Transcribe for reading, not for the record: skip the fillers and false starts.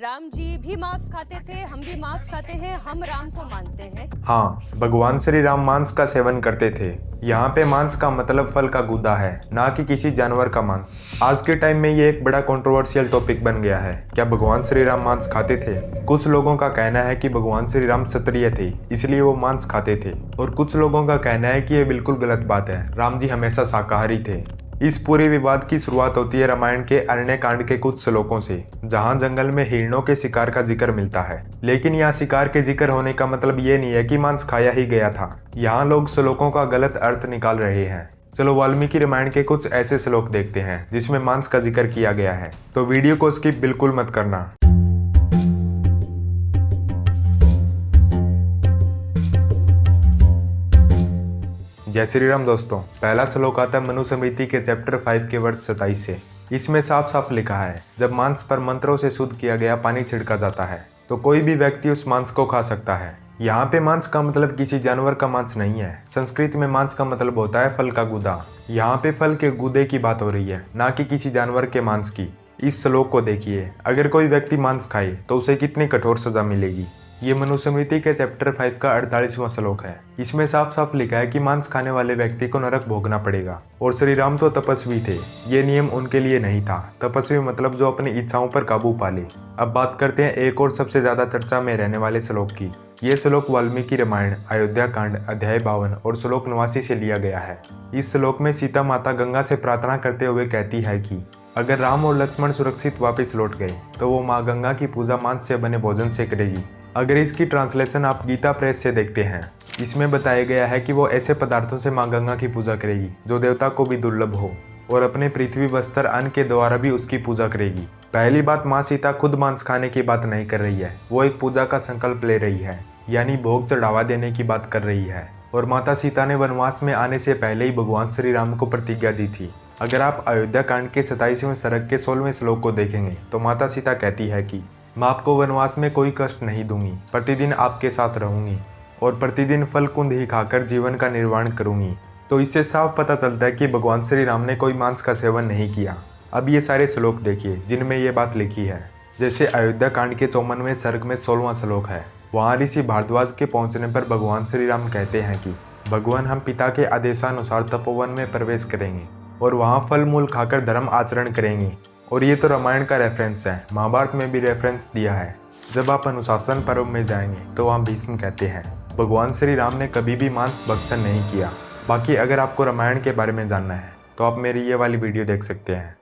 राम जी भी मांस खाते थे, हम भी मांस खाते हैं, हम राम को मानते हैं। हाँ, भगवान श्री राम मांस का सेवन करते थे। यहाँ पे मांस का मतलब फल का गूदा है, ना कि किसी जानवर का मांस। आज के टाइम में ये एक बड़ा कंट्रोवर्शियल टॉपिक बन गया है। क्या भगवान श्री राम मांस खाते थे? कुछ लोगों का कहना है कि भगवान श्री राम क्षत्रिय थे, इसलिए वो मांस खाते थे, और कुछ लोगों का कहना है कि ये बिल्कुल गलत बात है, राम जी हमेशा शाकाहारी थे। इस पूरे विवाद की शुरुआत होती है रामायण के अरण्य कांड के कुछ श्लोकों से, जहां जंगल में हिरणों के शिकार का जिक्र मिलता है। लेकिन यहाँ शिकार के जिक्र होने का मतलब ये नहीं है कि मांस खाया ही गया था। यहाँ लोग श्लोकों का गलत अर्थ निकाल रहे हैं। चलो वाल्मीकि रामायण के कुछ ऐसे श्लोक देखते हैं जिसमें मांस का जिक्र किया गया है, तो वीडियो को स्किप बिल्कुल मत करना। जय श्री राम दोस्तों। पहला श्लोक आता है मनुस्मृति के चैप्टर 5 के वर्ष 27 से। इसमें साफ साफ लिखा है, जब मांस पर मंत्रों से शुद्ध किया गया पानी छिड़का जाता है तो कोई भी व्यक्ति उस मांस को खा सकता है। यहाँ पे मांस का मतलब किसी जानवर का मांस नहीं है। संस्कृत में मांस का मतलब होता है फल का गूदा। यहाँ पे फल के गूदे की बात हो रही है, ना कि किसी जानवर के मांस की। इस श्लोक को देखिए, अगर कोई व्यक्ति मांस खाए तो उसे कितनी कठोर सजा मिलेगी। ये मनुस्मृति के चैप्टर 5 का 48वां श्लोक है। इसमें साफ साफ लिखा है कि मांस खाने वाले व्यक्ति को नरक भोगना पड़ेगा। और श्री राम तो तपस्वी थे, ये नियम उनके लिए नहीं था। तपस्वी मतलब जो अपनी इच्छाओं पर काबू पा ले। अब बात करते हैं एक और सबसे ज्यादा चर्चा में रहने वाले श्लोक की। ये श्लोक वाल्मीकि रामायण अयोध्या कांड अध्याय 52 और श्लोक 89 से लिया गया है। इस श्लोक में सीता माता गंगा से प्रार्थना करते हुए कहती है कि अगर राम और लक्ष्मण सुरक्षित वापस लौट गए तो वो माँ गंगा की पूजा मांस से बने भोजन से करेगी। अगर इसकी ट्रांसलेशन आप गीता प्रेस से देखते हैं, इसमें बताया गया है कि वो ऐसे पदार्थों से माँ गंगा की पूजा करेगी जो देवता को भी दुर्लभ हो, और अपने पृथ्वी बस्तर अन्न के द्वारा भी उसकी पूजा करेगी। पहली बात, माँ सीता खुद मांस खाने की बात नहीं कर रही है, वो एक पूजा का संकल्प ले रही है, यानी भोग चढ़ावा देने की बात कर रही है। और माता सीता ने वनवास में आने से पहले ही भगवान श्री राम को प्रतिज्ञा दी थी। अगर आप अयोध्या कांड के 27वें सर्ग के 16वें श्लोक को देखेंगे तो माता सीता कहती है कि मैं आपको वनवास में कोई कष्ट नहीं दूंगी, प्रतिदिन आपके साथ रहूंगी और प्रतिदिन फल कुंद ही खाकर जीवन का निर्वाण करूंगी। तो इससे साफ पता चलता है कि भगवान श्री राम ने कोई मांस का सेवन नहीं किया। अब ये सारे श्लोक देखिए जिनमें ये बात लिखी है। जैसे अयोध्या कांड के 54वें सर्ग में 16वां श्लोक है। वहाँ ऋषि भारद्वाज के पहुंचने पर भगवान श्री राम कहते हैं कि भगवान हम पिता के आदेशानुसार तपोवन में प्रवेश करेंगे और वहाँ फल मूल खाकर धर्म आचरण करेंगे। और ये तो रामायण का रेफरेंस है, महाभारत में भी रेफरेंस दिया है। जब आप अनुशासन पर्व में जाएंगे तो वहाँ भीष्म कहते हैं भगवान श्री राम ने कभी भी मांस भक्षण नहीं किया। बाकी अगर आपको रामायण के बारे में जानना है तो आप मेरी ये वाली वीडियो देख सकते हैं।